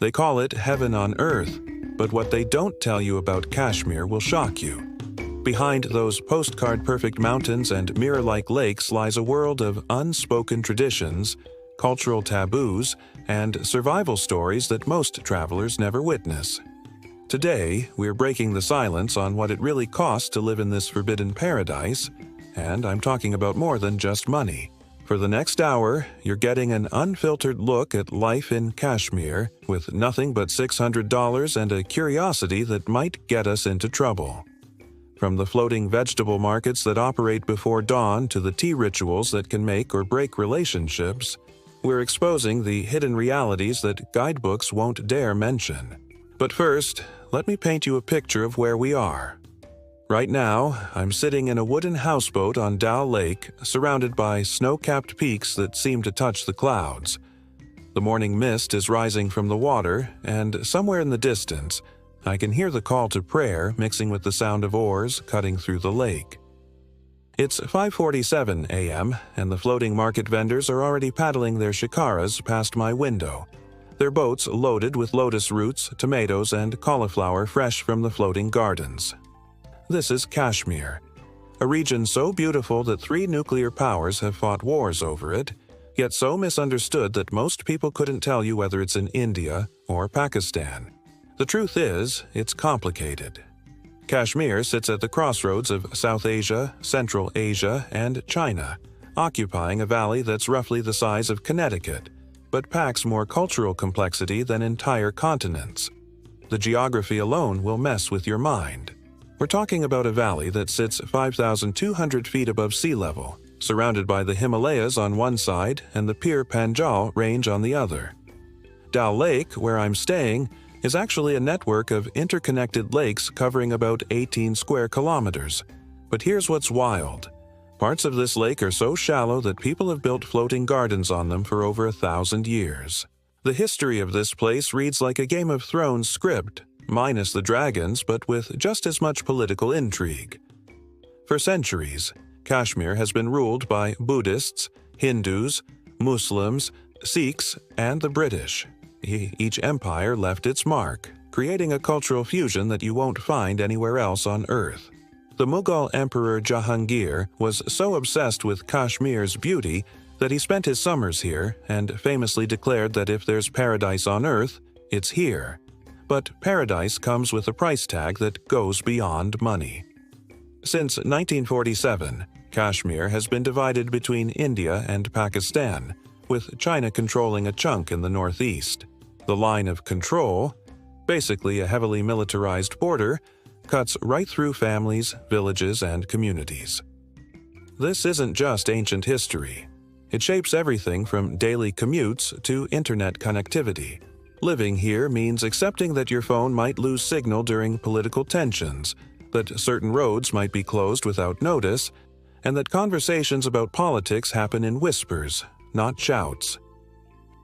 They call it heaven on earth, but what they don't tell you about Kashmir will shock you. Behind those postcard-perfect mountains and mirror-like lakes lies a world of unspoken traditions, cultural taboos, and survival stories that most travelers never witness. Today, we're breaking the silence on what it really costs to live in this forbidden paradise, and I'm talking about more than just money. For the next hour, you're getting an unfiltered look at life in Kashmir with nothing but $600 and a curiosity that might get us into trouble. From the floating vegetable markets that operate before dawn to the tea rituals that can make or break relationships, we're exposing the hidden realities that guidebooks won't dare mention. But first, let me paint you a picture of where we are. Right now, I'm sitting in a wooden houseboat on Dal Lake, surrounded by snow-capped peaks that seem to touch the clouds. The morning mist is rising from the water, and somewhere in the distance, I can hear the call to prayer mixing with the sound of oars cutting through the lake. It's 5:47 a.m., and the floating market vendors are already paddling their shikaras past my window, their boats loaded with lotus roots, tomatoes, and cauliflower fresh from the floating gardens. This is Kashmir, a region so beautiful that 3 nuclear powers have fought wars over it, yet so misunderstood that most people couldn't tell you whether it's in India or Pakistan. The truth is, it's complicated. Kashmir sits at the crossroads of South Asia, Central Asia, and China, occupying a valley that's roughly the size of Connecticut, but packs more cultural complexity than entire continents. The geography alone will mess with your mind. We're talking about a valley that sits 5,200 feet above sea level, surrounded by the Himalayas on one side and the Pir Panjal range on the other. Dal Lake, where I'm staying, is actually a network of interconnected lakes covering about 18 square kilometers. But here's what's wild. Parts of this lake are so shallow that people have built floating gardens on them for over 1,000 years. The history of this place reads like a Game of Thrones script, minus the dragons, but with just as much political intrigue. For centuries, Kashmir has been ruled by Buddhists, Hindus, Muslims, Sikhs, and the British. Each empire left its mark, creating a cultural fusion that you won't find anywhere else on Earth. The Mughal Emperor Jahangir was so obsessed with Kashmir's beauty that he spent his summers here and famously declared that if there's paradise on Earth, it's here. But paradise comes with a price tag that goes beyond money. Since 1947, Kashmir has been divided between India and Pakistan, with China controlling a chunk in the northeast. The line of control, basically a heavily militarized border, cuts right through families, villages, and communities. This isn't just ancient history. It shapes everything from daily commutes to internet connectivity. Living here means accepting that your phone might lose signal during political tensions, that certain roads might be closed without notice, and that conversations about politics happen in whispers, not shouts.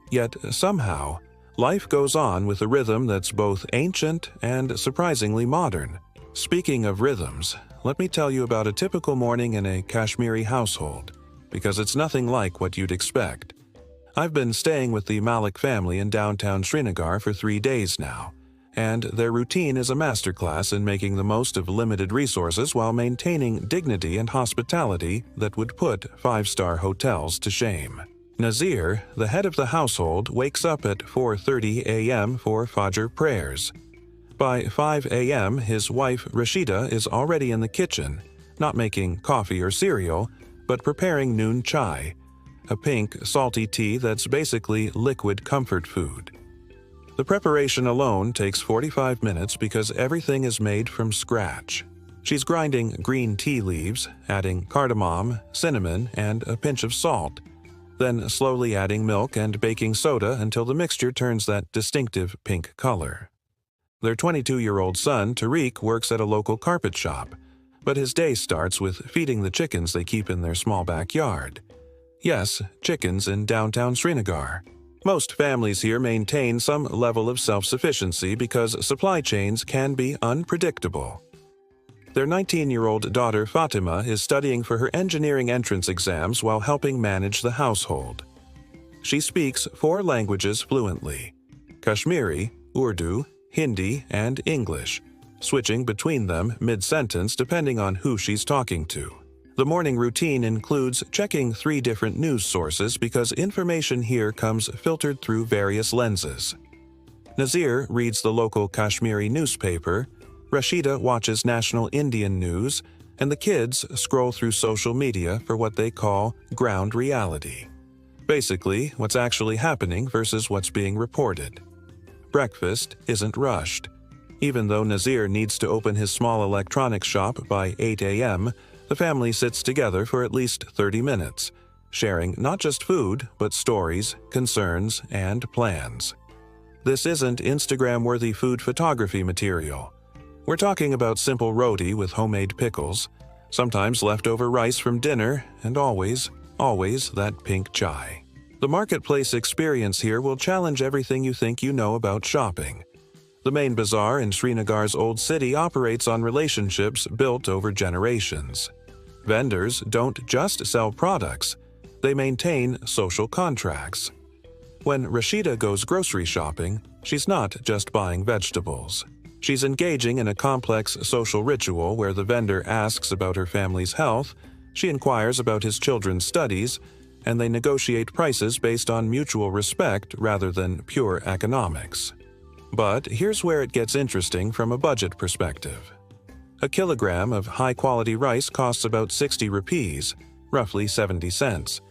Yet, somehow, life goes on with a rhythm that's both ancient and surprisingly modern. Speaking of rhythms, let me tell you about a typical morning in a Kashmiri household, because it's nothing like what you'd expect. I've been staying with the Malik family in downtown Srinagar for 3 days now, and their routine is a masterclass in making the most of limited resources while maintaining dignity and hospitality that would put 5-star hotels to shame. Nazir, the head of the household, wakes up at 4:30 a.m. for Fajr prayers. By 5 a.m., his wife Rashida is already in the kitchen, not making coffee or cereal, but preparing noon chai, a pink, salty tea that's basically liquid comfort food. The preparation alone takes 45 minutes because everything is made from scratch. She's grinding green tea leaves, adding cardamom, cinnamon, and a pinch of salt, then slowly adding milk and baking soda until the mixture turns that distinctive pink color. Their 22-year-old son, Tariq, works at a local carpet shop, but his day starts with feeding the chickens they keep in their small backyard. Yes, chickens in downtown Srinagar. Most families here maintain some level of self-sufficiency because supply chains can be unpredictable. Their 19-year-old daughter Fatima is studying for her engineering entrance exams while helping manage the household. She speaks 4 languages fluently: Kashmiri, Urdu, Hindi, and English, switching between them mid-sentence depending on who she's talking to. The morning routine includes checking 3 different news sources because information here comes filtered through various lenses. Nazir reads the local Kashmiri newspaper, Rashida watches national Indian news, and the kids scroll through social media for what they call ground reality. Basically, what's actually happening versus what's being reported. Breakfast isn't rushed. Even though Nazir needs to open his small electronics shop by 8 a.m., the family sits together for at least 30 minutes, sharing not just food, but stories, concerns, and plans. This isn't Instagram-worthy food photography material. We're talking about simple roti with homemade pickles, sometimes leftover rice from dinner, and always that pink chai. The marketplace experience here will challenge everything you think you know about shopping. The main bazaar in Srinagar's old city operates on relationships built over generations. Vendors don't just sell products, they maintain social contracts. When Rashida goes grocery shopping, she's not just buying vegetables. She's engaging in a complex social ritual where the vendor asks about her family's health, she inquires about his children's studies, and they negotiate prices based on mutual respect rather than pure economics. But here's where it gets interesting from a budget perspective. A kilogram of high-quality rice costs about 60 rupees, roughly 70 cents.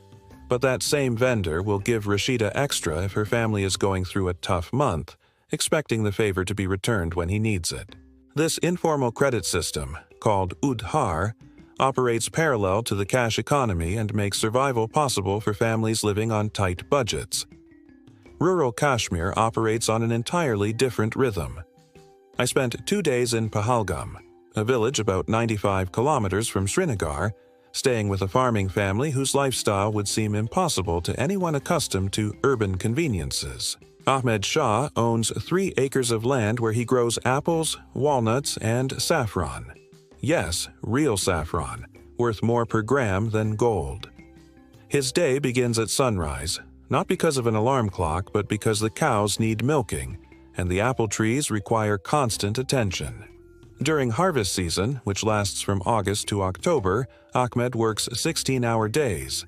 But that same vendor will give Rashida extra if her family is going through a tough month, expecting the favor to be returned when he needs it. This informal credit system, called udhar, operates parallel to the cash economy and makes survival possible for families living on tight budgets. Rural Kashmir operates on an entirely different rhythm. I spent 2 days in Pahalgam, a village about 95 kilometers from Srinagar, staying with a farming family whose lifestyle would seem impossible to anyone accustomed to urban conveniences. Ahmed Shah owns 3 acres of land where he grows apples, walnuts, and saffron. Yes, real saffron, worth more per gram than gold. His day begins at sunrise, not because of an alarm clock, but because the cows need milking, and the apple trees require constant attention. During harvest season, which lasts from August to October, Ahmed works 16-hour days.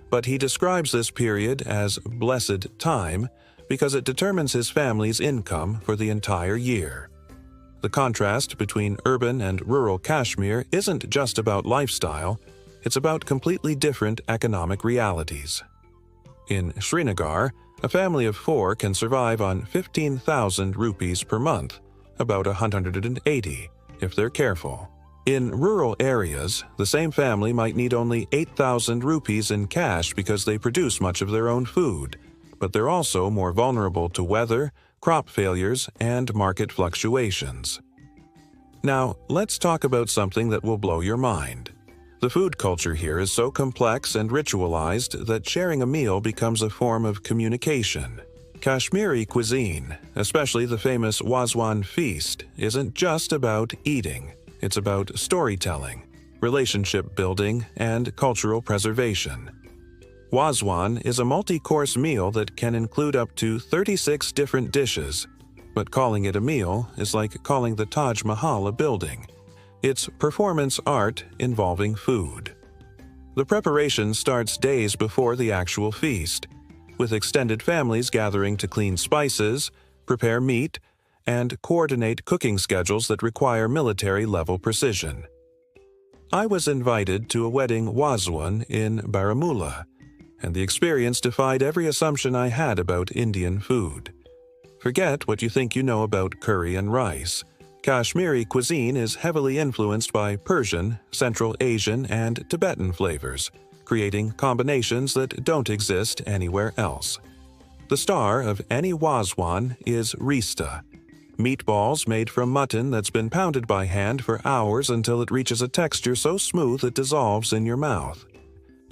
But he describes this period as blessed time because it determines his family's income for the entire year. The contrast between urban and rural Kashmir isn't just about lifestyle, it's about completely different economic realities. In Srinagar, a family of 4 can survive on 15,000 rupees per month, about 180 if they're careful. In rural areas, the same family might need only 8,000 rupees in cash because they produce much of their own food, but they're also more vulnerable to weather, crop failures, and market fluctuations. Now, let's talk about something that will blow your mind. The food culture here is so complex and ritualized that sharing a meal becomes a form of communication. Kashmiri cuisine, especially the famous Wazwan feast, isn't just about eating. It's about storytelling, relationship building, and cultural preservation. Wazwan is a multi-course meal that can include up to 36 different dishes, but calling it a meal is like calling the Taj Mahal a building. It's performance art involving food. The preparation starts days before the actual feast, with extended families gathering to clean spices, prepare meat, and coordinate cooking schedules that require military-level precision. I was invited to a wedding Wazwan in Baramulla, and the experience defied every assumption I had about Indian food. Forget what you think you know about curry and rice. Kashmiri cuisine is heavily influenced by Persian, Central Asian, and Tibetan flavors, creating combinations that don't exist anywhere else. The star of any Wazwan is rista, meatballs made from mutton that's been pounded by hand for hours until it reaches a texture so smooth it dissolves in your mouth.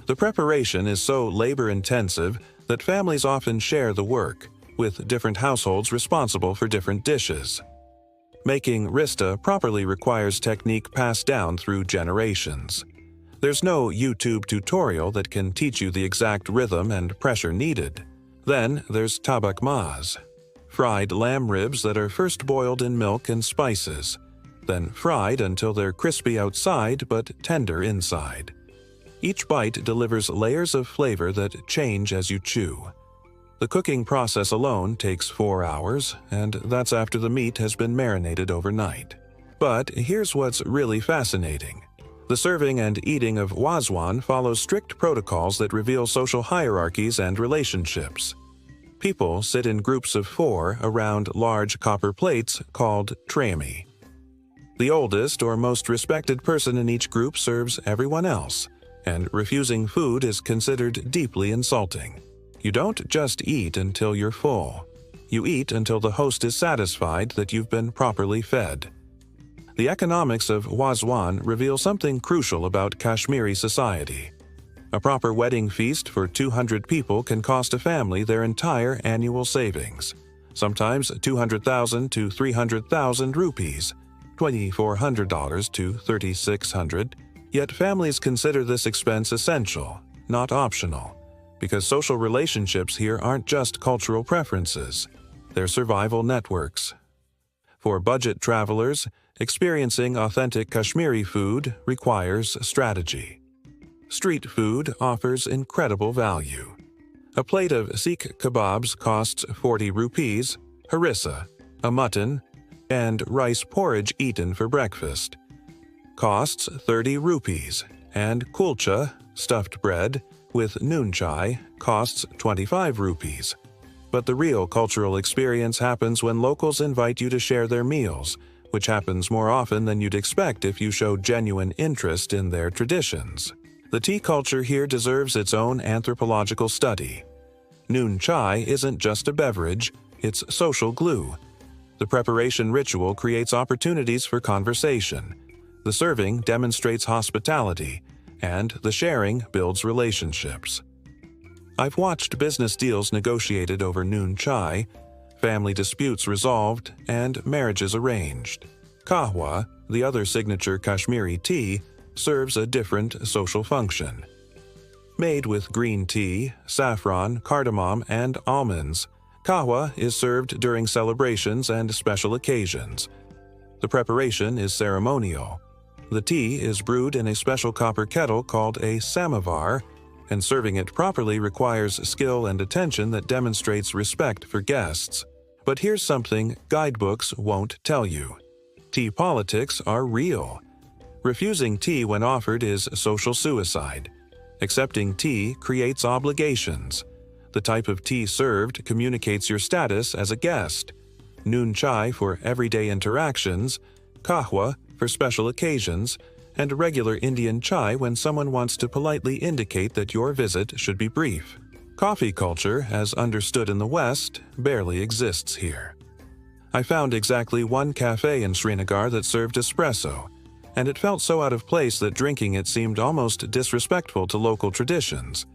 The preparation is so labor-intensive that families often share the work, with different households responsible for different dishes. Making rista properly requires technique passed down through generations. There's no YouTube tutorial that can teach you the exact rhythm and pressure needed. Then there's tabak maz. fried lamb ribs that are first boiled in milk and spices, then fried until they're crispy outside but tender inside. Each bite delivers layers of flavor that change as you chew. The cooking process alone takes 4 hours, and that's after the meat has been marinated overnight. But here's what's really fascinating. The serving and eating of Wazwan follows strict protocols that reveal social hierarchies and relationships. People sit in groups of 4 around large copper plates called trami. The oldest or most respected person in each group serves everyone else, and refusing food is considered deeply insulting. You don't just eat until you're full. You eat until the host is satisfied that you've been properly fed. The economics of Wazwan reveal something crucial about Kashmiri society. A proper wedding feast for 200 people can cost a family their entire annual savings, sometimes 200,000 to 300,000 rupees, $2,400 to $3,600, yet families consider this expense essential, not optional, because social relationships here aren't just cultural preferences, they're survival networks. For budget travelers, experiencing authentic Kashmiri food requires strategy. Street food offers incredible value. A plate of Sikh kebabs costs 40 rupees, harissa, a mutton, and rice porridge eaten for breakfast costs 30 rupees, and kulcha, stuffed bread, with noon chai costs 25 rupees. But the real cultural experience happens when locals invite you to share their meals, which happens more often than you'd expect if you show genuine interest in their traditions. The tea culture here deserves its own anthropological study. Noon chai isn't just a beverage, it's social glue. The preparation ritual creates opportunities for conversation. The serving demonstrates hospitality, and the sharing builds relationships. I've watched business deals negotiated over noon chai, family disputes resolved, and marriages arranged. Kahwa, the other signature Kashmiri tea, serves a different social function. Made with green tea, saffron, cardamom, and almonds, kahwa is served during celebrations and special occasions. The preparation is ceremonial. The tea is brewed in a special copper kettle called a samovar, and serving it properly requires skill and attention that demonstrates respect for guests. But here's something guidebooks won't tell you. Tea politics are real. Refusing tea when offered is social suicide. Accepting tea creates obligations. The type of tea served communicates your status as a guest. Noon chai for everyday interactions, kahwa for special occasions, and regular Indian chai when someone wants to politely indicate that your visit should be brief. Coffee culture, as understood in the West, barely exists here. I found exactly one cafe in Srinagar that served espresso, and it felt so out of place that drinking it seemed almost disrespectful to local traditions.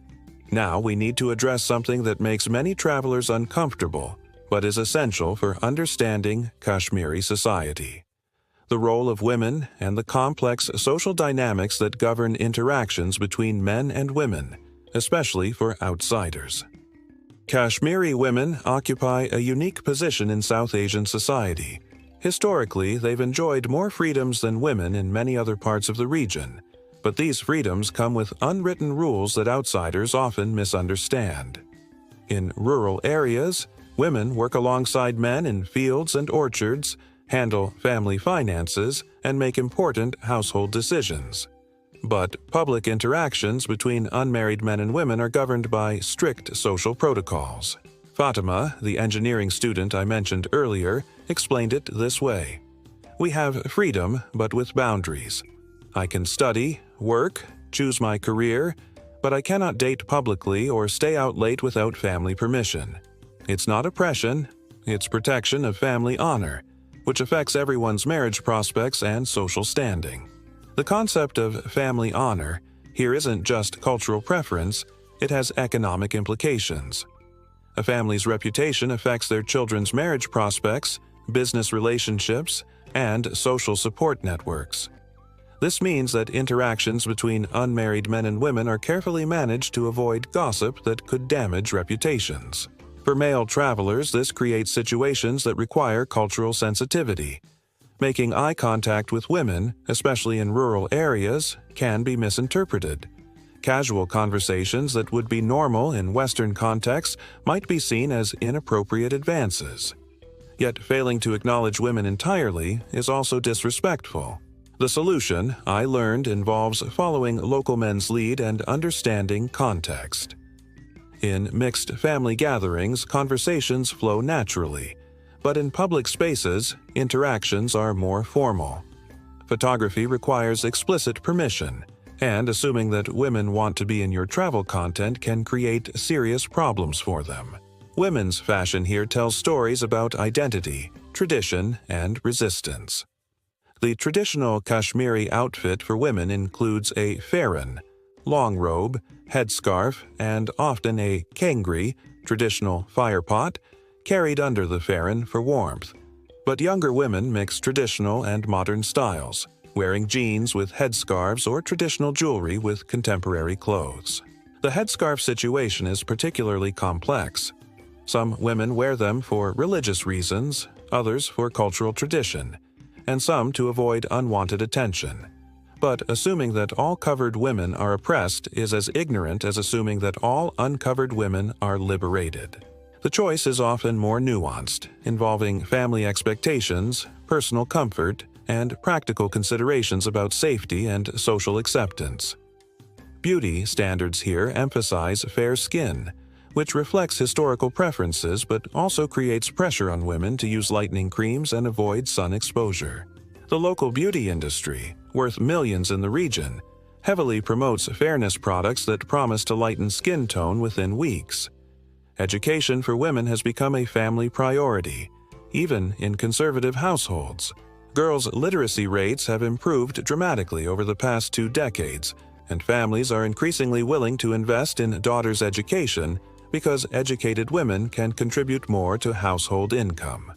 Now we need to address something that makes many travelers uncomfortable, but is essential for understanding Kashmiri society: the role of women and the complex social dynamics that govern interactions between men and women, especially for outsiders. Kashmiri women occupy a unique position in South Asian society. Historically, they've enjoyed more freedoms than women in many other parts of the region, but these freedoms come with unwritten rules that outsiders often misunderstand. In rural areas, women work alongside men in fields and orchards, handle family finances, and make important household decisions. But public interactions between unmarried men and women are governed by strict social protocols. Fatima, the engineering student I mentioned earlier, explained it this way: "We have freedom, but with boundaries. I can study, work, choose my career, but I cannot date publicly or stay out late without family permission. It's not oppression, it's protection of family honor, which affects everyone's marriage prospects and social standing." The concept of family honor here isn't just cultural preference, it has economic implications. A family's reputation affects their children's marriage prospects, business relationships, and social support networks. This means that interactions between unmarried men and women are carefully managed to avoid gossip that could damage reputations. For male travelers, this creates situations that require cultural sensitivity. Making eye contact with women, especially in rural areas, can be misinterpreted. Casual conversations that would be normal in Western contexts might be seen as inappropriate advances. Yet failing to acknowledge women entirely is also disrespectful. The solution, I learned, involves following local men's lead and understanding context. In mixed family gatherings, conversations flow naturally, but in public spaces, interactions are more formal. Photography requires explicit permission, and assuming that women want to be in your travel content can create serious problems for them. Women's fashion here tells stories about identity, tradition, and resistance. The traditional Kashmiri outfit for women includes a farran, long robe, headscarf, and often a kangri, traditional fire pot, carried under the farran for warmth. But younger women mix traditional and modern styles, wearing jeans with headscarves or traditional jewelry with contemporary clothes. The headscarf situation is particularly complex. Some women wear them for religious reasons, others for cultural tradition, and some to avoid unwanted attention. But assuming that all covered women are oppressed is as ignorant as assuming that all uncovered women are liberated. The choice is often more nuanced, involving family expectations, personal comfort, and practical considerations about safety and social acceptance. Beauty standards here emphasize fair skin, which reflects historical preferences but also creates pressure on women to use lightening creams and avoid sun exposure. The local beauty industry, worth millions in the region, heavily promotes fairness products that promise to lighten skin tone within weeks. Education for women has become a family priority, even in conservative households. Girls' literacy rates have improved dramatically over the past 2 decades, and families are increasingly willing to invest in daughters' education because educated women can contribute more to household income.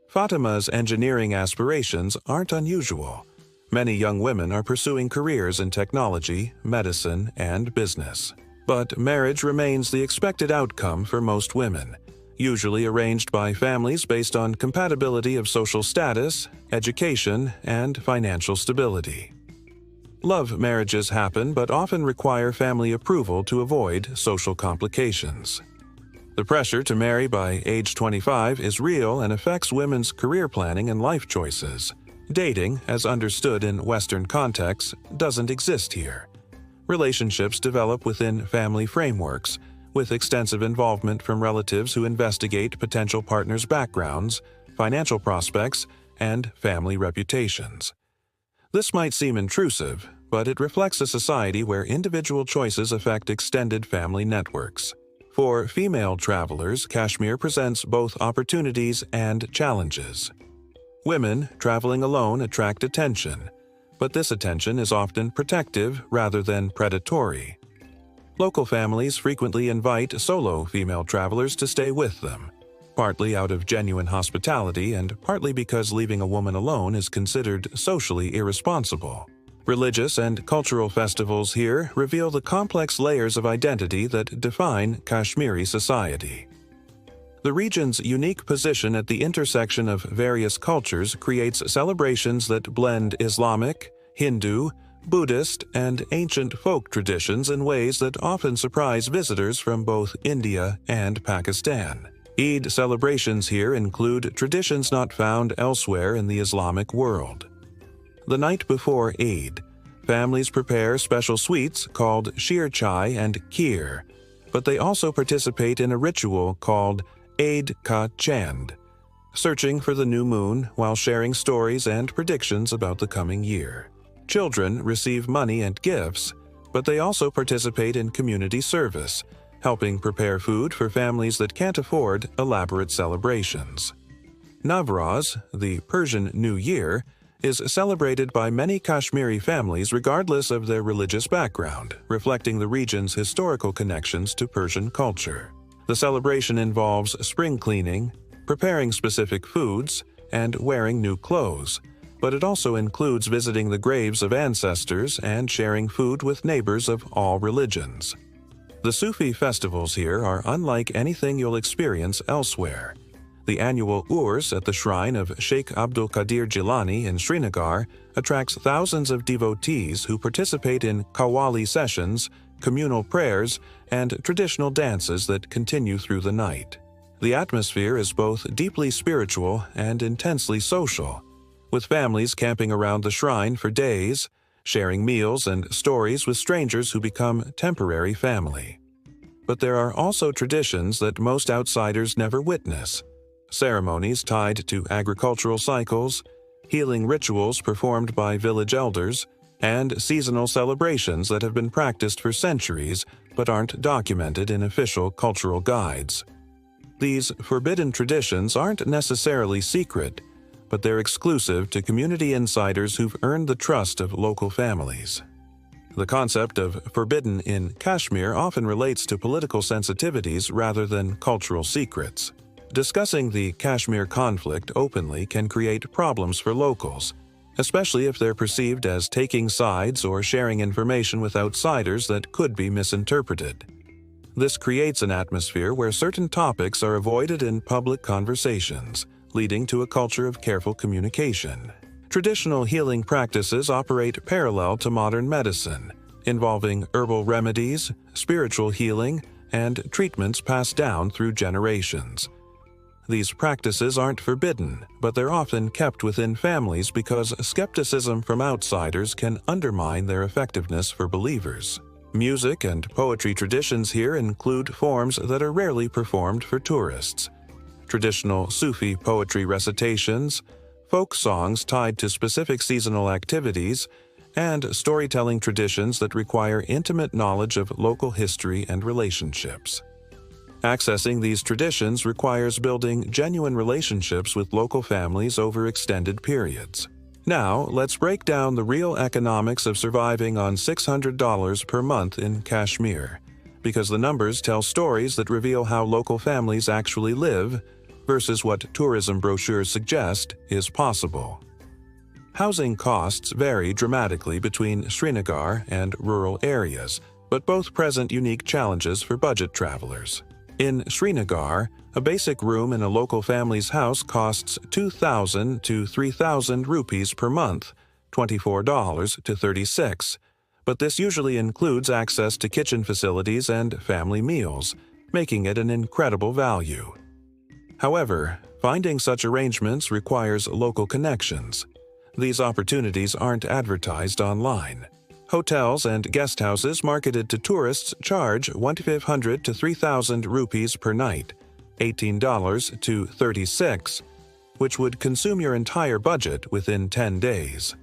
Fatima's engineering aspirations aren't unusual. Many young women are pursuing careers in technology, medicine, and business. But marriage remains the expected outcome for most women, usually arranged by families based on compatibility of social status, education, and financial stability. Love marriages happen but often require family approval to avoid social complications. The pressure to marry by age 25 is real and affects women's career planning and life choices. Dating, as understood in Western contexts, doesn't exist here. Relationships develop within family frameworks, with extensive involvement from relatives who investigate potential partners' backgrounds, financial prospects, and family reputations. This might seem intrusive, but it reflects a society where individual choices affect extended family networks. For female travelers, Kashmir presents both opportunities and challenges. Women traveling alone attract attention, but this attention is often protective rather than predatory. Local families frequently invite solo female travelers to stay with them, partly out of genuine hospitality and partly because leaving a woman alone is considered socially irresponsible. Religious and cultural festivals here reveal the complex layers of identity that define Kashmiri society. The region's unique position at the intersection of various cultures creates celebrations that blend Islamic, Hindu, Buddhist, and ancient folk traditions in ways that often surprise visitors from both India and Pakistan. Eid celebrations here include traditions not found elsewhere in the Islamic world. The night before Eid, families prepare special sweets called sheer chai and kheer, but they also participate in a ritual called Eid Ka Chand, searching for the new moon while sharing stories and predictions about the coming year. Children receive money and gifts, but they also participate in community service, helping prepare food for families that can't afford elaborate celebrations. Navroz, the Persian New Year, is celebrated by many Kashmiri families regardless of their religious background, reflecting the region's historical connections to Persian culture. The celebration involves spring cleaning, preparing specific foods, and wearing new clothes, but it also includes visiting the graves of ancestors and sharing food with neighbors of all religions. The Sufi festivals here are unlike anything you'll experience elsewhere. The annual Urs at the shrine of Sheikh Abdul Qadir Jilani in Srinagar attracts thousands of devotees who participate in qawwali sessions, communal prayers, and traditional dances that continue through the night. The atmosphere is both deeply spiritual and intensely social, with families camping around the shrine for days, sharing meals and stories with strangers who become temporary family. But there are also traditions that most outsiders never witness. Ceremonies tied to agricultural cycles, healing rituals performed by village elders, and seasonal celebrations that have been practiced for centuries but aren't documented in official cultural guides. These forbidden traditions aren't necessarily secret, but they're exclusive to community insiders who've earned the trust of local families. The concept of forbidden in Kashmir often relates to political sensitivities rather than cultural secrets. Discussing the Kashmir conflict openly can create problems for locals, especially if they're perceived as taking sides or sharing information with outsiders that could be misinterpreted. This creates an atmosphere where certain topics are avoided in public conversations, leading to a culture of careful communication. Traditional healing practices operate parallel to modern medicine, involving herbal remedies, spiritual healing, and treatments passed down through generations. These practices aren't forbidden, but they're often kept within families because skepticism from outsiders can undermine their effectiveness for believers. Music and poetry traditions here include forms that are rarely performed for tourists. Traditional Sufi poetry recitations, folk songs tied to specific seasonal activities, and storytelling traditions that require intimate knowledge of local history and relationships. Accessing these traditions requires building genuine relationships with local families over extended periods. Now, let's break down the real economics of surviving on $600 per month in Kashmir, because the numbers tell stories that reveal how local families actually live versus what tourism brochures suggest is possible. Housing costs vary dramatically between Srinagar and rural areas, but both present unique challenges for budget travelers. In Srinagar, a basic room in a local family's house costs 2,000 to 3,000 rupees per month, $24 to $36, but this usually includes access to kitchen facilities and family meals, making it an incredible value. However, finding such arrangements requires local connections. These opportunities aren't advertised online. Hotels and guest houses marketed to tourists charge 1,500 to 3,000 rupees per night, $18 to $36, which would consume your entire budget within 10 days.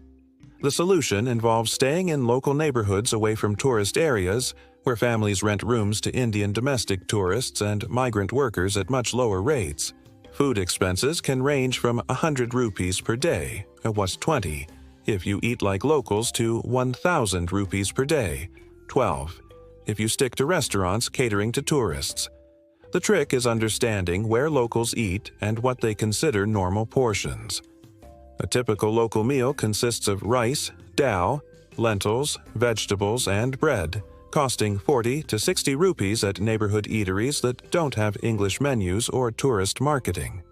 The solution involves staying in local neighborhoods away from tourist areas, where families rent rooms to Indian domestic tourists and migrant workers at much lower rates. Food expenses can range from 100 rupees per day, what's 20, if you eat like locals, to 1,000 rupees per day, 12, if you stick to restaurants catering to tourists. The trick is understanding where locals eat and what they consider normal portions. A typical local meal consists of rice, dal, lentils, vegetables, and bread, costing 40 to 60 rupees at neighborhood eateries that don't have English menus or tourist marketing.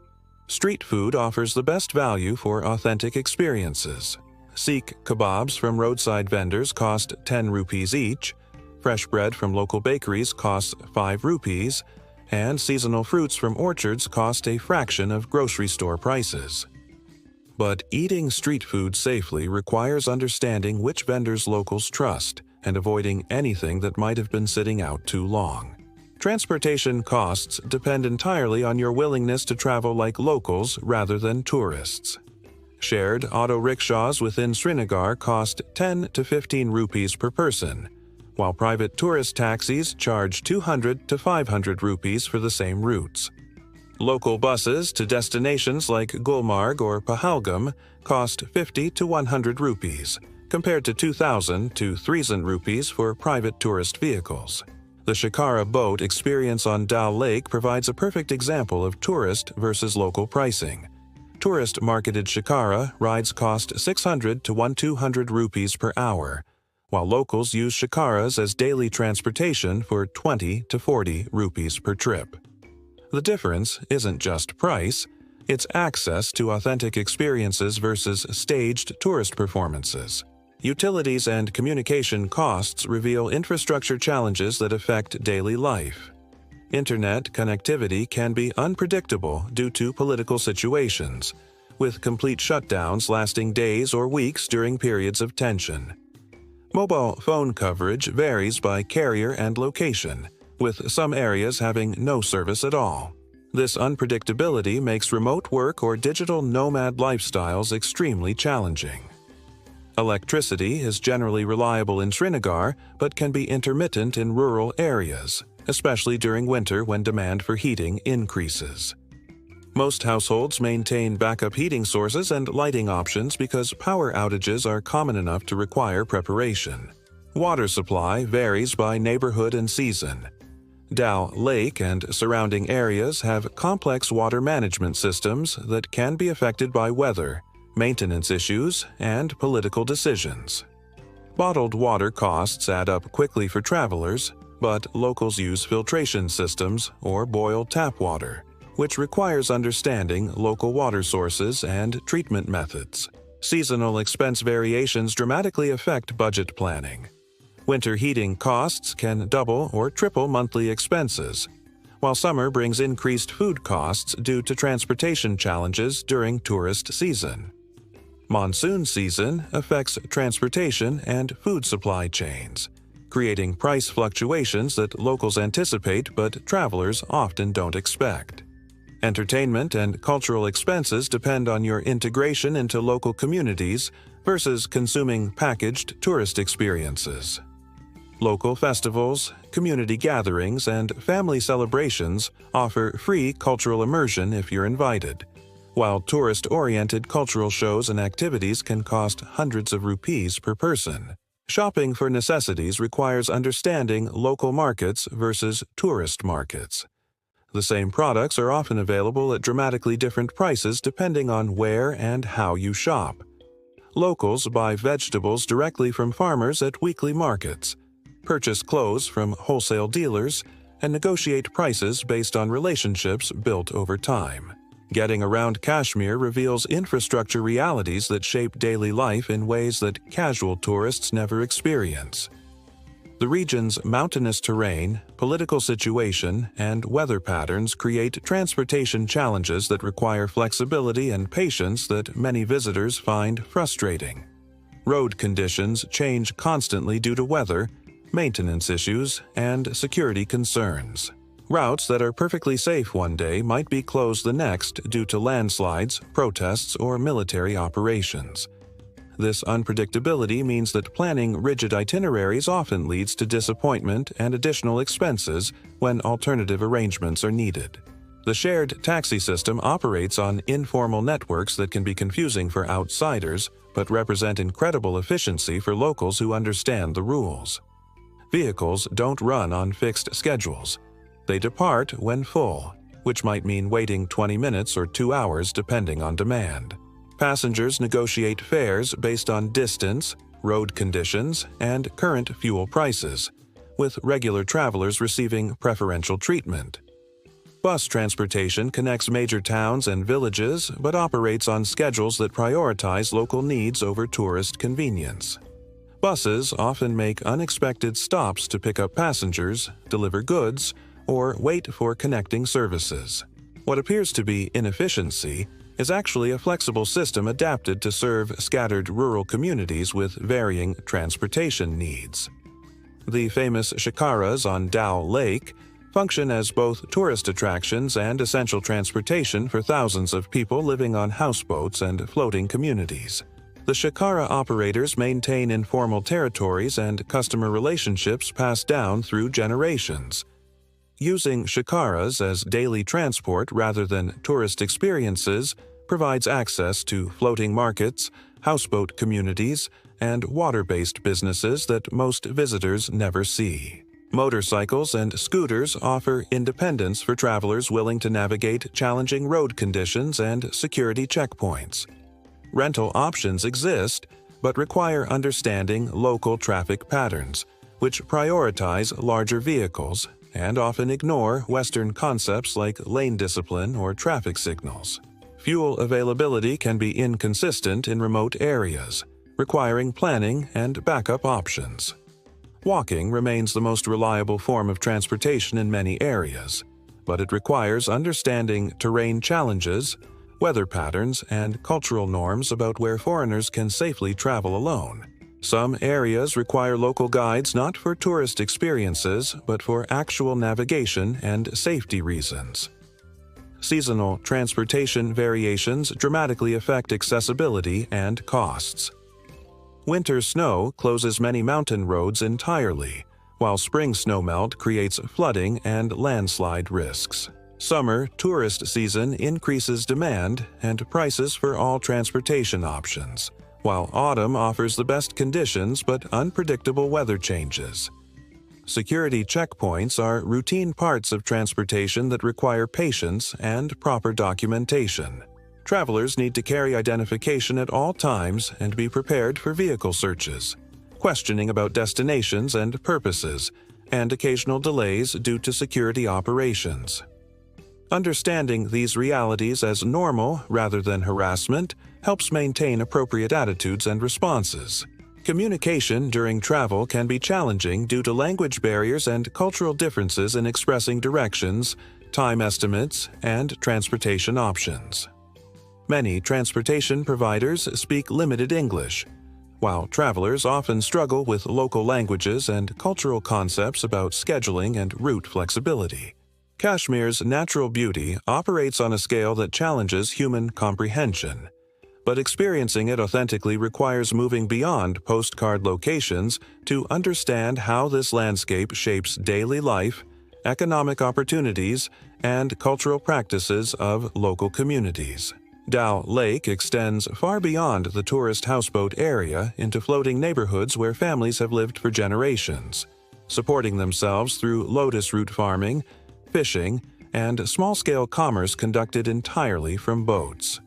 Street food offers the best value for authentic experiences. Sikh kebabs from roadside vendors cost 10 rupees each, fresh bread from local bakeries costs 5 rupees, and seasonal fruits from orchards cost a fraction of grocery store prices. But eating street food safely requires understanding which vendors locals trust and avoiding anything that might have been sitting out too long. Transportation costs depend entirely on your willingness to travel like locals rather than tourists. Shared auto rickshaws within Srinagar cost 10 to 15 rupees per person, while private tourist taxis charge 200 to 500 rupees for the same routes. Local buses to destinations like Gulmarg or Pahalgam cost 50 to 100 rupees, compared to 2,000 to 3,000 rupees for private tourist vehicles. The Shikara boat experience on Dal Lake provides a perfect example of tourist versus local pricing. Tourist-marketed Shikara rides cost 600 to 1,200 rupees per hour. while locals use shikaras as daily transportation for 20 to 40 rupees per trip. The difference isn't just price, it's access to authentic experiences versus staged tourist performances. Utilities and communication costs reveal infrastructure challenges that affect daily life. Internet connectivity can be unpredictable due to political situations, with complete shutdowns lasting days or weeks during periods of tension. Mobile phone coverage varies by carrier and location, with some areas having no service at all. This unpredictability makes remote work or digital nomad lifestyles extremely challenging. Electricity is generally reliable in Srinagar but can be intermittent in rural areas, especially during winter when demand for heating increases. Most households maintain backup heating sources and lighting options because power outages are common enough to require preparation. Water supply varies by neighborhood and season. Dal Lake and surrounding areas have complex water management systems that can be affected by weather, maintenance issues, and political decisions. Bottled water costs add up quickly for travelers, but locals use filtration systems or boil tap water, which requires understanding local water sources and treatment methods. Seasonal expense variations dramatically affect budget planning. Winter heating costs can double or triple monthly expenses, while summer brings increased food costs due to transportation challenges during tourist season. Monsoon season affects transportation and food supply chains, creating price fluctuations that locals anticipate but travelers often don't expect. Entertainment and cultural expenses depend on your integration into local communities versus consuming packaged tourist experiences. Local festivals, community gatherings, and family celebrations offer free cultural immersion if you're invited, while tourist-oriented cultural shows and activities can cost hundreds of rupees per person. Shopping for necessities requires understanding local markets versus tourist markets. The same products are often available at dramatically different prices depending on where and how you shop. Locals buy vegetables directly from farmers at weekly markets, purchase clothes from wholesale dealers, and negotiate prices based on relationships built over time. Getting around Kashmir reveals infrastructure realities that shape daily life in ways that casual tourists never experience. The region's mountainous terrain, political situation, and weather patterns create transportation challenges that require flexibility and patience that many visitors find frustrating. Road conditions change constantly due to weather, maintenance issues, and security concerns. Routes that are perfectly safe one day might be closed the next due to landslides, protests, or military operations. This unpredictability means that planning rigid itineraries often leads to disappointment and additional expenses when alternative arrangements are needed. The shared taxi system operates on informal networks that can be confusing for outsiders, but represent incredible efficiency for locals who understand the rules. Vehicles don't run on fixed schedules. They depart when full, which might mean waiting 20 minutes or 2 hours depending on demand. Passengers negotiate fares based on distance, road conditions, and current fuel prices, with regular travelers receiving preferential treatment. Bus transportation connects major towns and villages but operates on schedules that prioritize local needs over tourist convenience. Buses often make unexpected stops to pick up passengers, deliver goods, or wait for connecting services. What appears to be inefficiency is actually a flexible system adapted to serve scattered rural communities with varying transportation needs. The famous shikaras on Dal Lake function as both tourist attractions and essential transportation for thousands of people living on houseboats and floating communities. The shikara operators maintain informal territories and customer relationships passed down through generations. Using shikaras as daily transport rather than tourist experiences provides access to floating markets, houseboat communities, and water-based businesses that most visitors never see. Motorcycles and scooters offer independence for travelers willing to navigate challenging road conditions and security checkpoints. Rental options exist, but require understanding local traffic patterns, which prioritize larger vehicles and often ignore Western concepts like lane discipline or traffic signals. Fuel availability can be inconsistent in remote areas, requiring planning and backup options. Walking remains the most reliable form of transportation in many areas, but it requires understanding terrain challenges, weather patterns, and cultural norms about where foreigners can safely travel alone. Some areas require local guides not for tourist experiences, but for actual navigation and safety reasons. Seasonal transportation variations dramatically affect accessibility and costs. Winter snow closes many mountain roads entirely, while spring snowmelt creates flooding and landslide risks. Summer tourist season increases demand and prices for all transportation options, while autumn offers the best conditions but unpredictable weather changes. Security checkpoints are routine parts of transportation that require patience and proper documentation. Travelers need to carry identification at all times and be prepared for vehicle searches, questioning about destinations and purposes, and occasional delays due to security operations. Understanding these realities as normal rather than harassment helps maintain appropriate attitudes and responses. Communication during travel can be challenging due to language barriers and cultural differences in expressing directions, time estimates, and transportation options. Many transportation providers speak limited English, while travelers often struggle with local languages and cultural concepts about scheduling and route flexibility. Kashmir's natural beauty operates on a scale that challenges human comprehension, but experiencing it authentically requires moving beyond postcard locations to understand how this landscape shapes daily life, economic opportunities, and cultural practices of local communities. Dal Lake extends far beyond the tourist houseboat area into floating neighborhoods where families have lived for generations, supporting themselves through lotus root farming, fishing, and small-scale commerce conducted entirely from boats.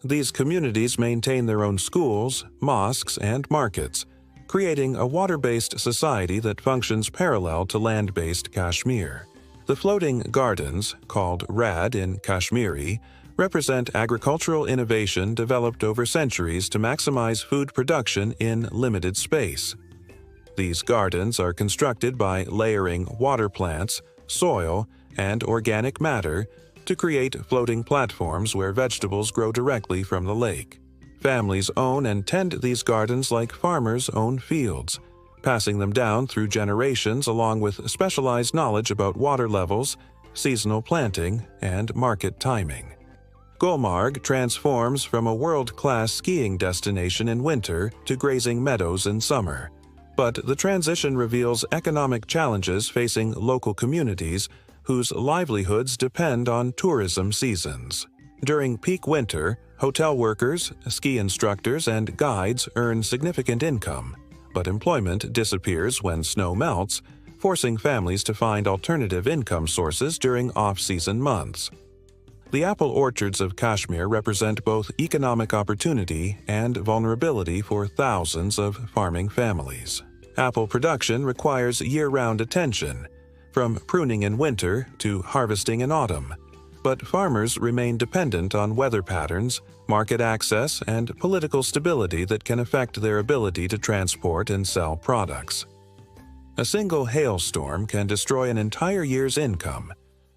These communities maintain their own schools, mosques, and markets, creating a water-based society that functions parallel to land-based Kashmir. The floating gardens, called Rad in Kashmiri, represent agricultural innovation developed over centuries to maximize food production in limited space. These gardens are constructed by layering water plants, soil, and organic matter to create floating platforms where vegetables grow directly from the lake. Families own and tend these gardens like farmers own fields, passing them down through generations along with specialized knowledge about water levels, seasonal planting, and market timing. Gulmarg transforms from a world-class skiing destination in winter to grazing meadows in summer. But the transition reveals economic challenges facing local communities whose livelihoods depend on tourism seasons. During peak winter, hotel workers, ski instructors, and guides earn significant income, but employment disappears when snow melts, forcing families to find alternative income sources during off-season months. The apple orchards of Kashmir represent both economic opportunity and vulnerability for thousands of farming families. Apple production requires year-round attention, from pruning in winter to harvesting in autumn, but farmers remain dependent on weather patterns, market access, and political stability that can affect their ability to transport and sell products. A single hailstorm can destroy an entire year's income,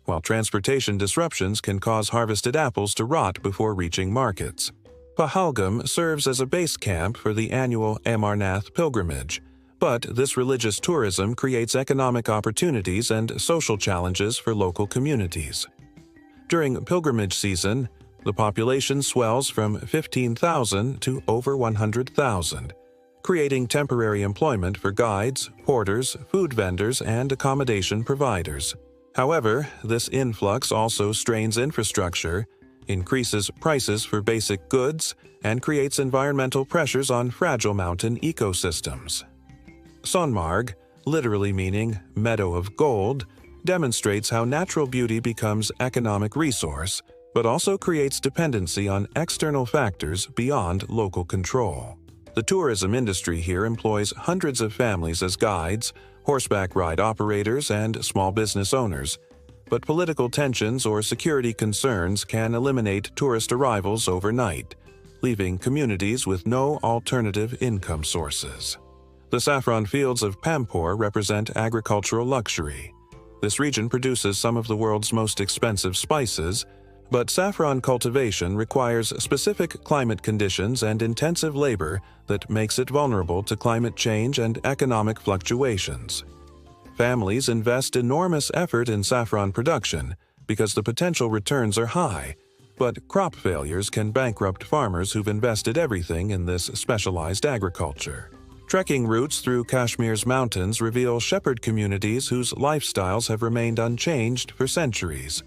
while transportation disruptions can cause harvested apples to rot before reaching markets. Pahalgam serves as a base camp for the annual Amarnath pilgrimage, but this religious tourism creates economic opportunities and social challenges for local communities. During pilgrimage season, the population swells from 15,000 to over 100,000, creating temporary employment for guides, porters, food vendors, and accommodation providers. However, this influx also strains infrastructure, increases prices for basic goods, and creates environmental pressures on fragile mountain ecosystems. Sonmarg, literally meaning meadow of gold, demonstrates how natural beauty becomes economic resource, but also creates dependency on external factors beyond local control. The tourism industry here employs hundreds of families as guides, horseback ride operators, and small business owners, but political tensions or security concerns can eliminate tourist arrivals overnight, leaving communities with no alternative income sources. The saffron fields of Pampore represent agricultural luxury. This region produces some of the world's most expensive spices, but saffron cultivation requires specific climate conditions and intensive labor that makes it vulnerable to climate change and economic fluctuations. Families invest enormous effort in saffron production because the potential returns are high, but crop failures can bankrupt farmers who've invested everything in this specialized agriculture. Trekking routes through Kashmir's mountains reveal shepherd communities whose lifestyles have remained unchanged for centuries,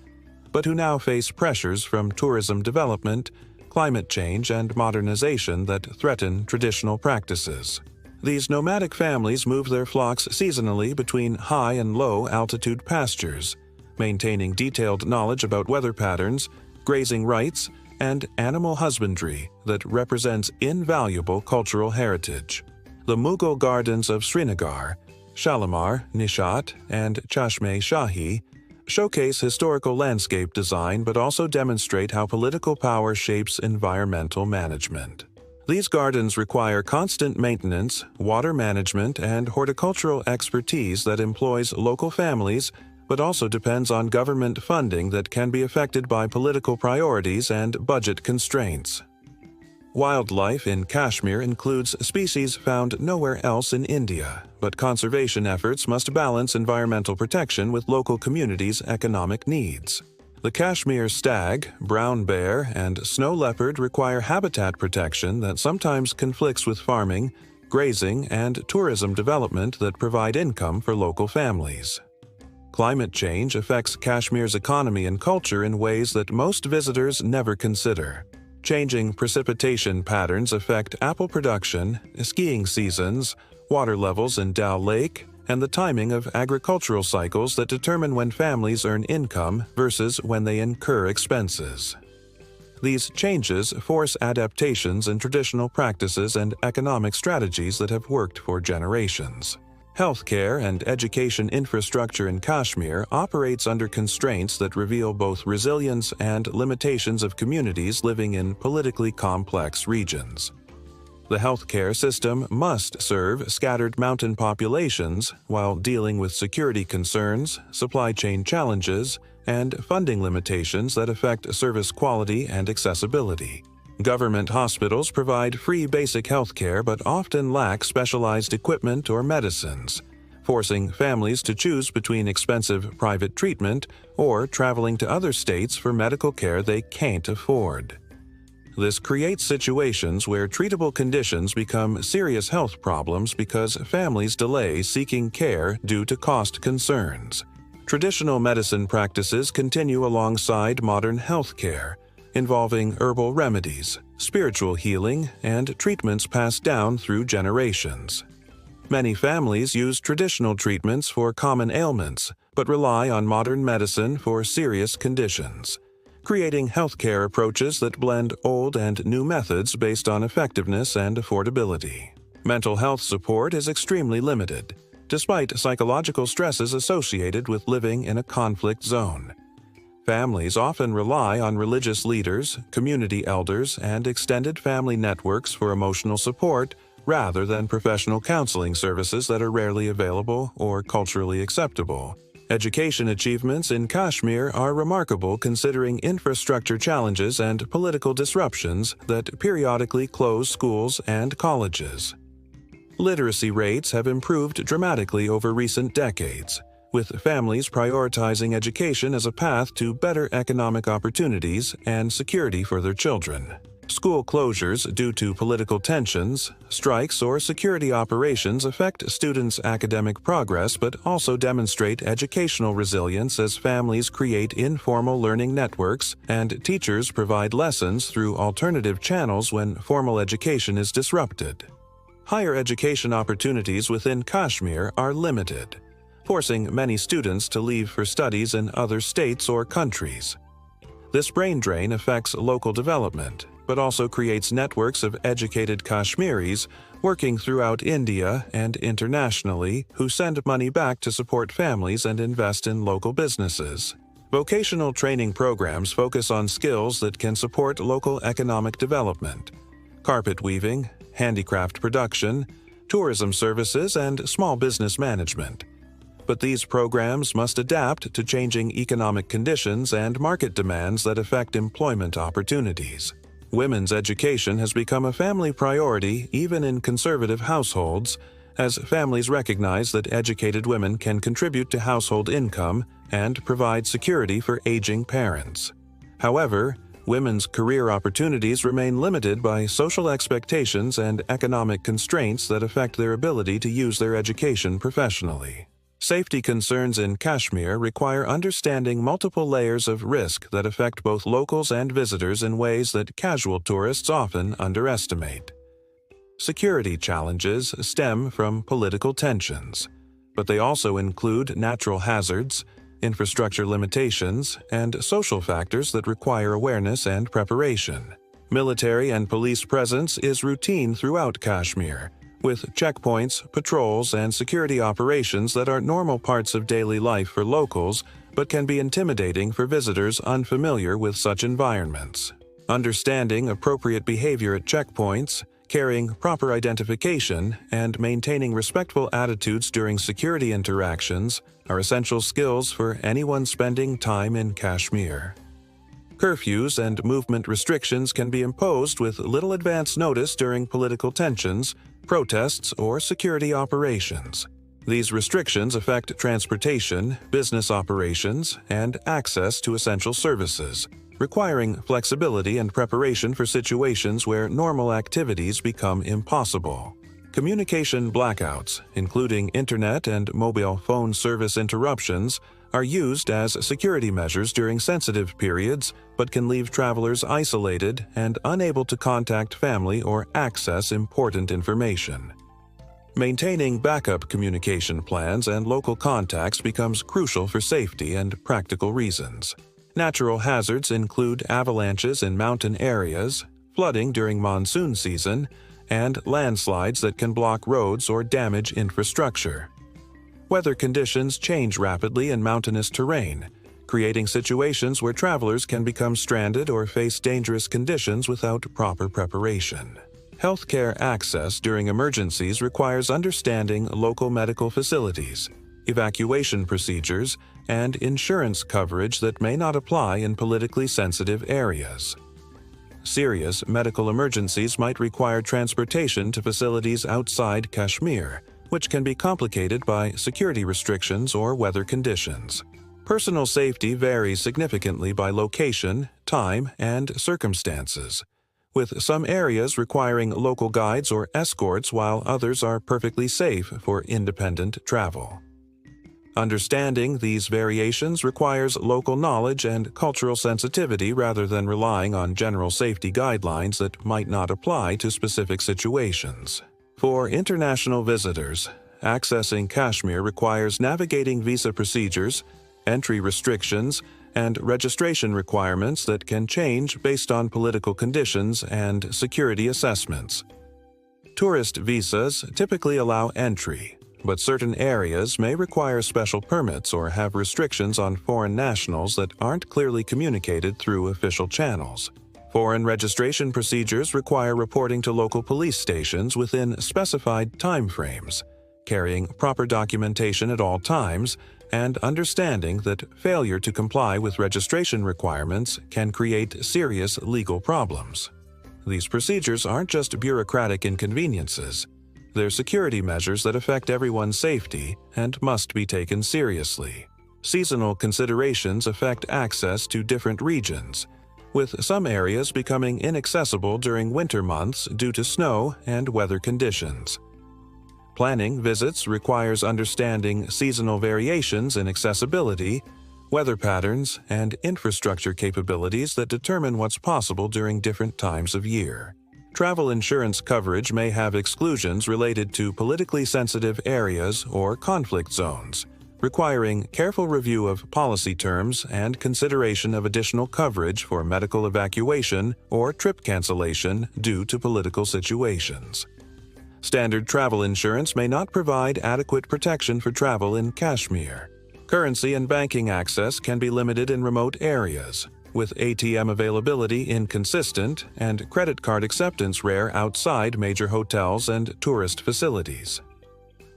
but who now face pressures from tourism development, climate change, and modernization that threaten traditional practices. These nomadic families move their flocks seasonally between high and low altitude pastures, maintaining detailed knowledge about weather patterns, grazing rights, and animal husbandry that represents invaluable cultural heritage. The Mughal gardens of Srinagar, Shalimar, Nishat, and Chashme Shahi showcase historical landscape design but also demonstrate how political power shapes environmental management. These gardens require constant maintenance, water management, and horticultural expertise that employs local families but also depends on government funding that can be affected by political priorities and budget constraints. Wildlife in Kashmir includes species found nowhere else in India, but conservation efforts must balance environmental protection with local communities' economic needs. The Kashmir stag, brown bear, and snow leopard require habitat protection that sometimes conflicts with farming, grazing, and tourism development that provide income for local families. Climate change affects Kashmir's economy and culture in ways that most visitors never consider. Changing precipitation patterns affect apple production, skiing seasons, water levels in Dal Lake, and the timing of agricultural cycles that determine when families earn income versus when they incur expenses. These changes force adaptations in traditional practices and economic strategies that have worked for generations. Healthcare and education infrastructure in Kashmir operates under constraints that reveal both resilience and limitations of communities living in politically complex regions. The healthcare system must serve scattered mountain populations while dealing with security concerns, supply chain challenges, and funding limitations that affect service quality and accessibility. Government hospitals provide free basic health care but often lack specialized equipment or medicines, forcing families to choose between expensive private treatment or traveling to other states for medical care they can't afford. This creates situations where treatable conditions become serious health problems because families delay seeking care due to cost concerns. Traditional medicine practices continue alongside modern health care, involving herbal remedies, spiritual healing, and treatments passed down through generations. Many families use traditional treatments for common ailments, but rely on modern medicine for serious conditions, creating healthcare approaches that blend old and new methods based on effectiveness and affordability. Mental health support is extremely limited, despite psychological stresses associated with living in a conflict zone. Families often rely on religious leaders, community elders, and extended family networks for emotional support rather than professional counseling services that are rarely available or culturally acceptable. Education achievements in Kashmir are remarkable considering infrastructure challenges and political disruptions that periodically close schools and colleges. Literacy rates have improved dramatically over recent decades, with families prioritizing education as a path to better economic opportunities and security for their children. School closures due to political tensions, strikes, or security operations affect students' academic progress but also demonstrate educational resilience as families create informal learning networks and teachers provide lessons through alternative channels when formal education is disrupted. Higher education opportunities within Kashmir are limited, forcing many students to leave for studies in other states or countries. This brain drain affects local development, but also creates networks of educated Kashmiris working throughout India and internationally who send money back to support families and invest in local businesses. Vocational training programs focus on skills that can support local economic development: carpet weaving, handicraft production, tourism services, and small business management. But these programs must adapt to changing economic conditions and market demands that affect employment opportunities. Women's education has become a family priority even in conservative households, as families recognize that educated women can contribute to household income and provide security for aging parents. However, women's career opportunities remain limited by social expectations and economic constraints that affect their ability to use their education professionally. Safety concerns in Kashmir require understanding multiple layers of risk that affect both locals and visitors in ways that casual tourists often underestimate. Security challenges stem from political tensions, but they also include natural hazards, infrastructure limitations, and social factors that require awareness and preparation. Military and police presence is routine throughout Kashmir, with checkpoints, patrols, and security operations that are normal parts of daily life for locals but can be intimidating for visitors unfamiliar with such environments. Understanding appropriate behavior at checkpoints, carrying proper identification, and maintaining respectful attitudes during security interactions are essential skills for anyone spending time in Kashmir. Curfews and movement restrictions can be imposed with little advance notice during political tensions, protests, or security operations. These restrictions affect transportation, business operations, and access to essential services, requiring flexibility and preparation for situations where normal activities become impossible. Communication blackouts, including internet and mobile phone service interruptions, are used as security measures during sensitive periods but can leave travelers isolated and unable to contact family or access important information. Maintaining backup communication plans and local contacts becomes crucial for safety and practical reasons. Natural hazards include avalanches in mountain areas, flooding during monsoon season, and landslides that can block roads or damage infrastructure. Weather conditions change rapidly in mountainous terrain, creating situations where travelers can become stranded or face dangerous conditions without proper preparation. Healthcare access during emergencies requires understanding local medical facilities, evacuation procedures, and insurance coverage that may not apply in politically sensitive areas. Serious medical emergencies might require transportation to facilities outside Kashmir, which can be complicated by security restrictions or weather conditions. Personal safety varies significantly by location, time, and circumstances, with some areas requiring local guides or escorts while others are perfectly safe for independent travel. Understanding these variations requires local knowledge and cultural sensitivity rather than relying on general safety guidelines that might not apply to specific situations. For international visitors, accessing Kashmir requires navigating visa procedures, entry restrictions, and registration requirements that can change based on political conditions and security assessments. Tourist visas typically allow entry, but certain areas may require special permits or have restrictions on foreign nationals that aren't clearly communicated through official channels. Foreign registration procedures require reporting to local police stations within specified timeframes, carrying proper documentation at all times, and understanding that failure to comply with registration requirements can create serious legal problems. These procedures aren't just bureaucratic inconveniences. They're security measures that affect everyone's safety and must be taken seriously. Seasonal considerations affect access to different regions, with some areas becoming inaccessible during winter months due to snow and weather conditions. Planning visits requires understanding seasonal variations in accessibility, weather patterns, and infrastructure capabilities that determine what's possible during different times of year. Travel insurance coverage may have exclusions related to politically sensitive areas or conflict zones, requiring careful review of policy terms and consideration of additional coverage for medical evacuation or trip cancellation due to political situations. Standard travel insurance may not provide adequate protection for travel in Kashmir. Currency and banking access can be limited in remote areas, with ATM availability inconsistent and credit card acceptance rare outside major hotels and tourist facilities.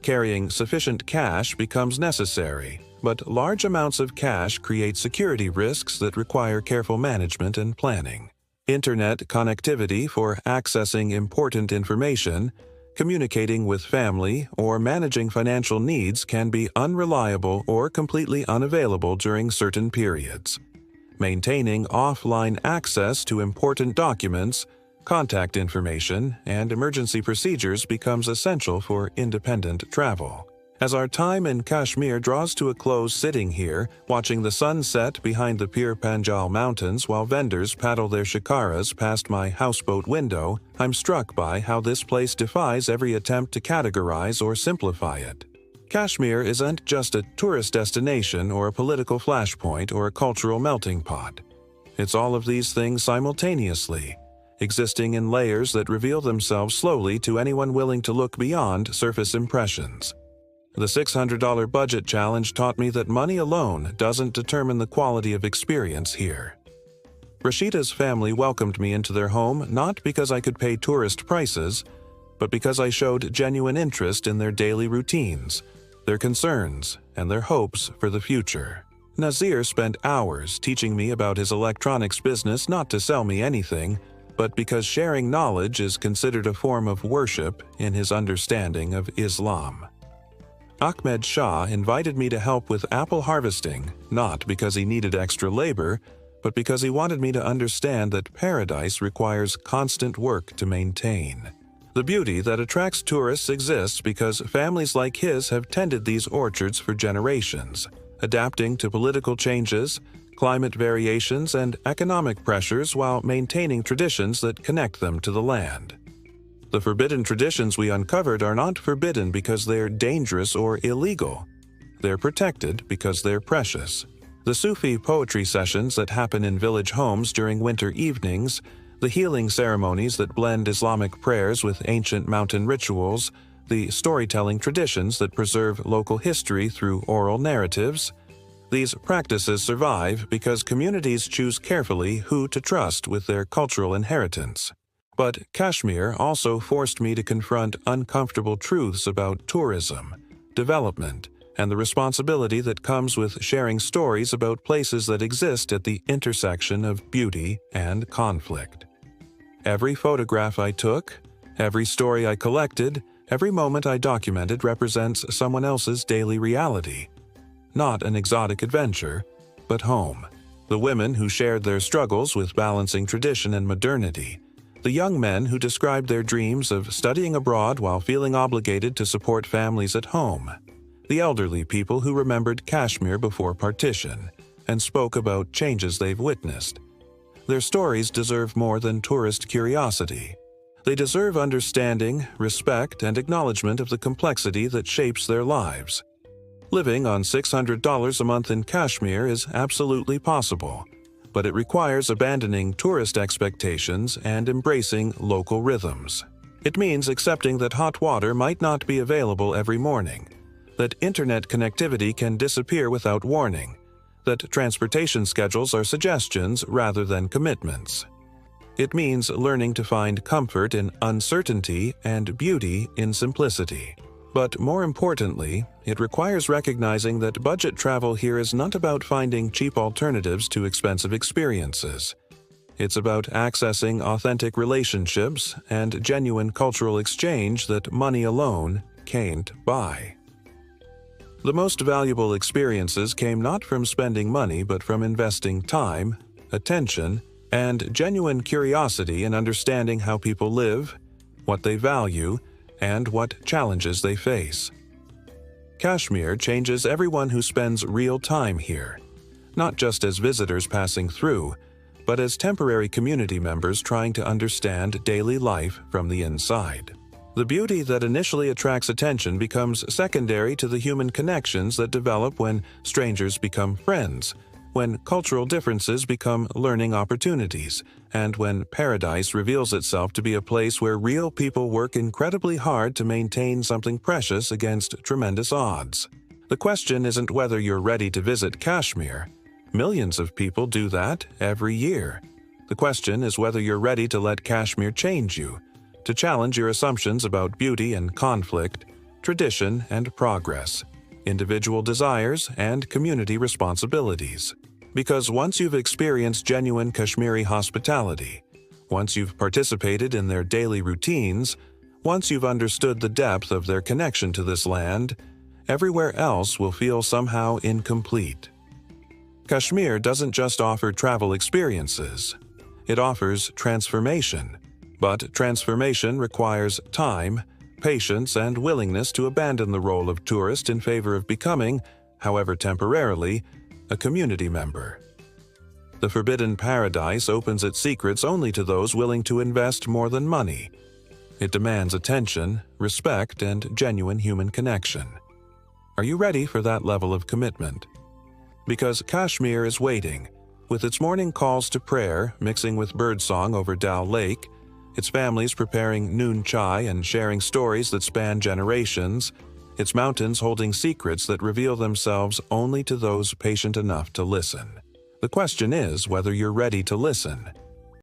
Carrying sufficient cash becomes necessary, but large amounts of cash create security risks that require careful management and planning. Internet connectivity for accessing important information, communicating with family, or managing financial needs can be unreliable or completely unavailable during certain periods. Maintaining offline access to important documents, contact information, and emergency procedures becomes essential for independent travel. As our time in Kashmir draws to a close sitting here, watching the sun set behind the Pir Panjal Mountains while vendors paddle their shikaras past my houseboat window, I'm struck by how this place defies every attempt to categorize or simplify it. Kashmir isn't just a tourist destination or a political flashpoint or a cultural melting pot. It's all of these things simultaneously, existing in layers that reveal themselves slowly to anyone willing to look beyond surface impressions. The $600 budget challenge taught me that money alone doesn't determine the quality of experience here. Rashida's family welcomed me into their home not because I could pay tourist prices, but because I showed genuine interest in their daily routines, their concerns, and their hopes for the future. Nazir spent hours teaching me about his electronics business not to sell me anything, but because sharing knowledge is considered a form of worship in his understanding of Islam. Ahmed Shah invited me to help with apple harvesting, not because he needed extra labor, but because he wanted me to understand that paradise requires constant work to maintain. The beauty that attracts tourists exists because families like his have tended these orchards for generations, adapting to political changes, climate variations, and economic pressures while maintaining traditions that connect them to the land. The forbidden traditions we uncovered are not forbidden because they're dangerous or illegal. They're protected because they're precious. The Sufi poetry sessions that happen in village homes during winter evenings, the healing ceremonies that blend Islamic prayers with ancient mountain rituals, the storytelling traditions that preserve local history through oral narratives, these practices survive because communities choose carefully who to trust with their cultural inheritance. But Kashmir also forced me to confront uncomfortable truths about tourism, development, and the responsibility that comes with sharing stories about places that exist at the intersection of beauty and conflict. Every photograph I took, every story I collected, every moment I documented represents someone else's daily reality. Not an exotic adventure, but home. The women who shared their struggles with balancing tradition and modernity. The young men who described their dreams of studying abroad while feeling obligated to support families at home. The elderly people who remembered Kashmir before partition and spoke about changes they've witnessed. Their stories deserve more than tourist curiosity. They deserve understanding, respect, and acknowledgement of the complexity that shapes their lives. Living on $600 a month in Kashmir is absolutely possible, but it requires abandoning tourist expectations and embracing local rhythms. It means accepting that hot water might not be available every morning, that internet connectivity can disappear without warning, that transportation schedules are suggestions rather than commitments. It means learning to find comfort in uncertainty and beauty in simplicity. But more importantly, it requires recognizing that budget travel here is not about finding cheap alternatives to expensive experiences. It's about accessing authentic relationships and genuine cultural exchange that money alone can't buy. The most valuable experiences came not from spending money but from investing time, attention, and genuine curiosity in understanding how people live, what they value, and what challenges they face. Kashmir changes everyone who spends real time here, not just as visitors passing through, but as temporary community members trying to understand daily life from the inside. The beauty that initially attracts attention becomes secondary to the human connections that develop when strangers become friends, when cultural differences become learning opportunities, and when paradise reveals itself to be a place where real people work incredibly hard to maintain something precious against tremendous odds. The question isn't whether you're ready to visit Kashmir. Millions of people do that every year. The question is whether you're ready to let Kashmir change you, to challenge your assumptions about beauty and conflict, tradition and progress, individual desires and community responsibilities. Because once you've experienced genuine Kashmiri hospitality, once you've participated in their daily routines, once you've understood the depth of their connection to this land, everywhere else will feel somehow incomplete. Kashmir doesn't just offer travel experiences. It offers transformation. But transformation requires time, patience, and willingness to abandon the role of tourist in favor of becoming, however temporarily, a community member. The Forbidden Paradise opens its secrets only to those willing to invest more than money. It demands attention, respect, and genuine human connection. Are you ready for that level of commitment? Because Kashmir is waiting, with its morning calls to prayer mixing with birdsong over Dal Lake, its families preparing noon chai and sharing stories that span generations, its mountains holding secrets that reveal themselves only to those patient enough to listen. The question is whether you're ready to listen,